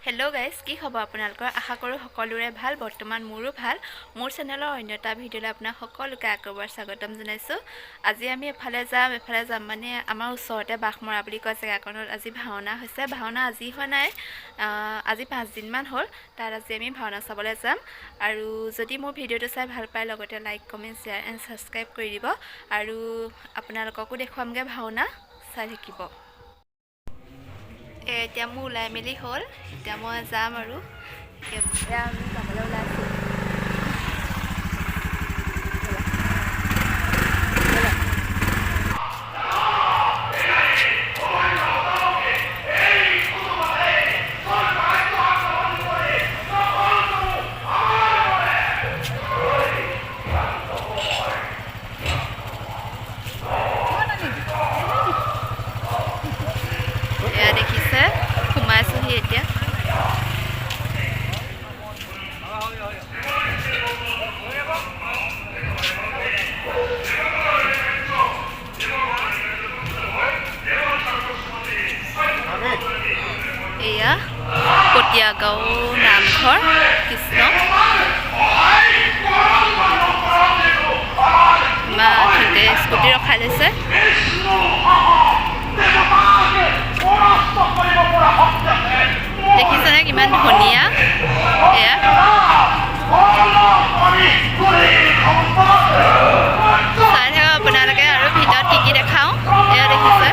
Hello' guys, কি খবৰ আপোনালোকৰ? আশা কৰোঁ সকলোৰে ভাল। বৰ্তমান মোৰো ভাল। মোৰ চেনেলৰ অন্য এটা ভিডিঅ'লৈ আপোনাক সকলোকে আকৌ এবাৰ স্বাগতম জনাইছোঁ। আজি আমি এফালে যাম মানে আমাৰ ওচৰতে বাঘমৰা বুলি কোৱা জেগাকণত আজি ভাওনা হৈছে। ভাওনা আজি হোৱা নাই, আজি 5 দিনমান হ'ল। তাত আজি আমি ভাওনা চাবলৈ যাম। আৰু যদি মোৰ ভিডিঅ'টো চাই ভাল পায়, লগতে like, comment, share and subscribe কৰি দিব। আৰু আপোনালোককো দেখুৱামগৈ ভাওনা, চাই থাকিব। এতিয়া মোৰ ওলাই মেলি হ'ল, এতিয়া মই যাম আৰু এতিয়া আমি যাবলৈ ওলাইছোঁ। এয়া দেখিছে, সোমাইছোহি এতিয়া। এয়া কটীয়াগাঁও নামঘৰ কৃষ্ণ মাহঁতে স্কুটি ৰখাই লৈছে। দেখিছেনে কিমান ধুনীয়া? এয়া চাই থাকক আপোনালোকে, আৰু ভিতৰত কি কি দেখাওঁ। এয়া দেখিছে,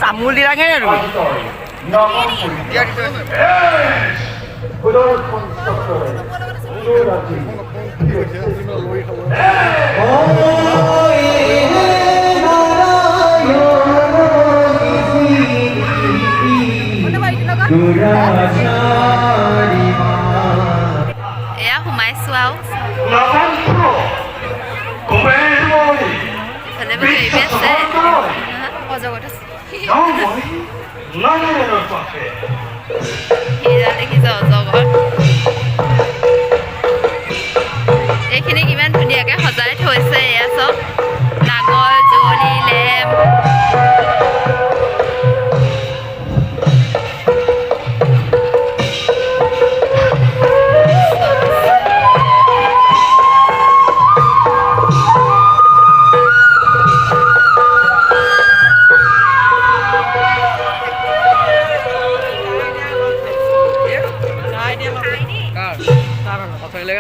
তামোল দিলাগে নে তুমি? এয়া সোমাইছোঁ আৰু ইফালে বেবী আছে, অজগত আছে। এয়া দেখিছে অজগৰ। এইখিনি কিমান ধুনীয়াকৈ সজাই থৈছে। এয়া চব নাগৰ, যুঁৱলি, লেম্প।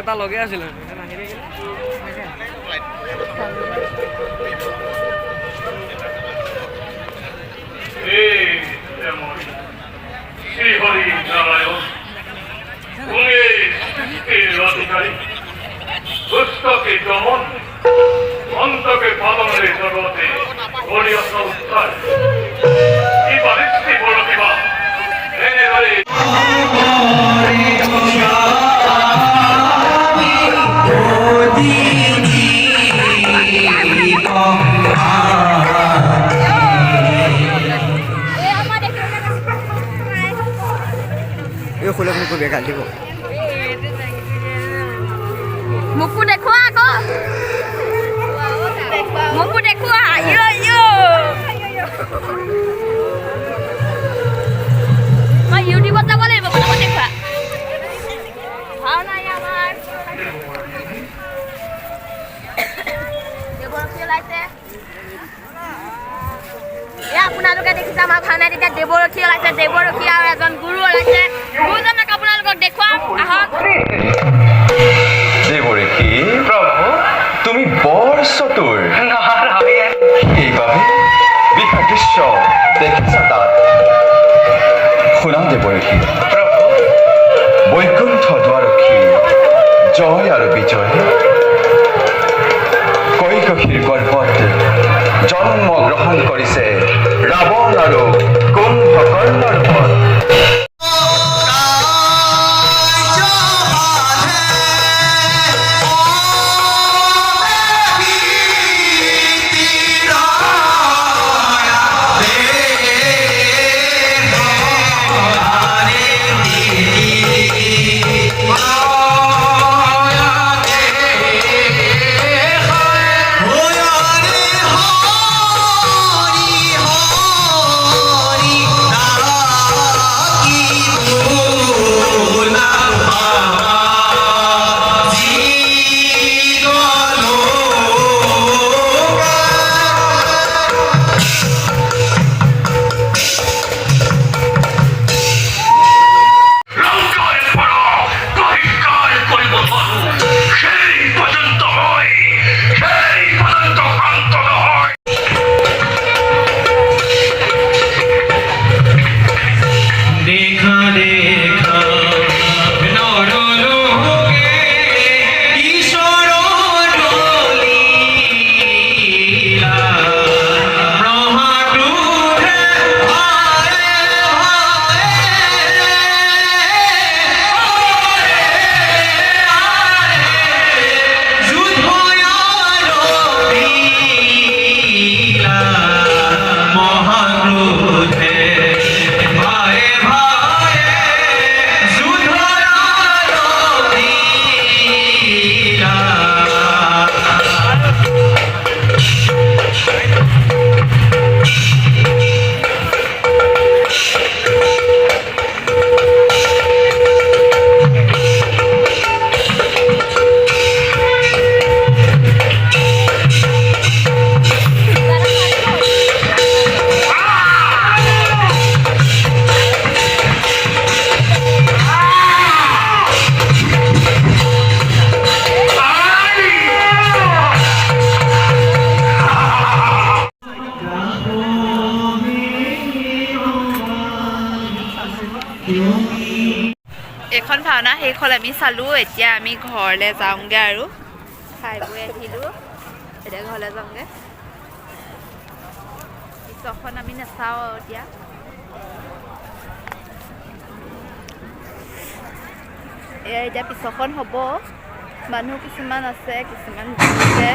এটা লগে আছিল পুস্তকে দমন অন্তকে পালনের জগতে বলিয়া সংস্কার কি বালিষ্টি বড় কিবা এনে ধরে খোলে মোক বেগাল দিব। মোকো দেখুৱা আকৌ, মোকো দেখুৱা। মই ইউটিউবত যাব লাগিব, মোকো দেখুৱা। ভাওনা আমাৰ দেৱৰক্ষী ওলাইছে। আপোনালোকে দেখিছে আমাৰ ভাওনাত এতিয়া দেৱৰক্ষী ওলাইছে। দেৱৰক্ষী আৰু এজন গুৰু ওলাইছে। গুৰুজনক আপোনালোকক দেখুৱাম, আহক। দেৱৰক্ষী দেৱৰক্ষী বৈকুণ্ঠ দ্বাৰক্ষী জয় আৰু বিজয় কৈকশীৰ গৰ্ভত জন্ম গ্ৰহণ কৰিছে ৰাৱণ আৰু কুম্ভকৰ্ণৰ ওপৰত এখন ভাওনা শেষ হ'ল আমি চালোঁ এতিয়া আমি ঘৰলৈ যাওঁগৈ আৰু খাই বৈ আহিলোঁ এতিয়া ঘৰলৈ যাওঁগৈ পিছৰখন আমি নাচাওঁ এতিয়া এয়া এতিয়া পিছৰখন হ'ব মানুহ কিছুমান আছে কিছুমান আছে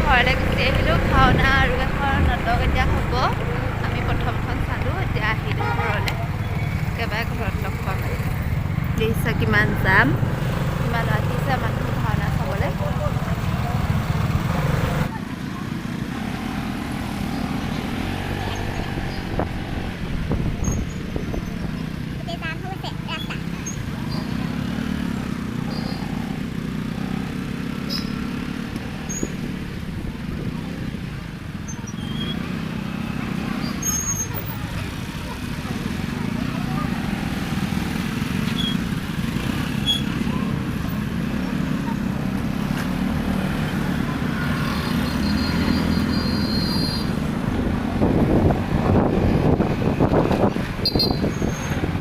ঘৰলৈ গুচি আহিলোঁ ভাওনা আৰু এখন নাটক এতিয়া হ'ব আমি প্ৰথমখন চালোঁ এতিয়া আহিলোঁ ঘৰলৈ একেবাৰে ঘৰত লগ পাম দেখিছা কিমান যাম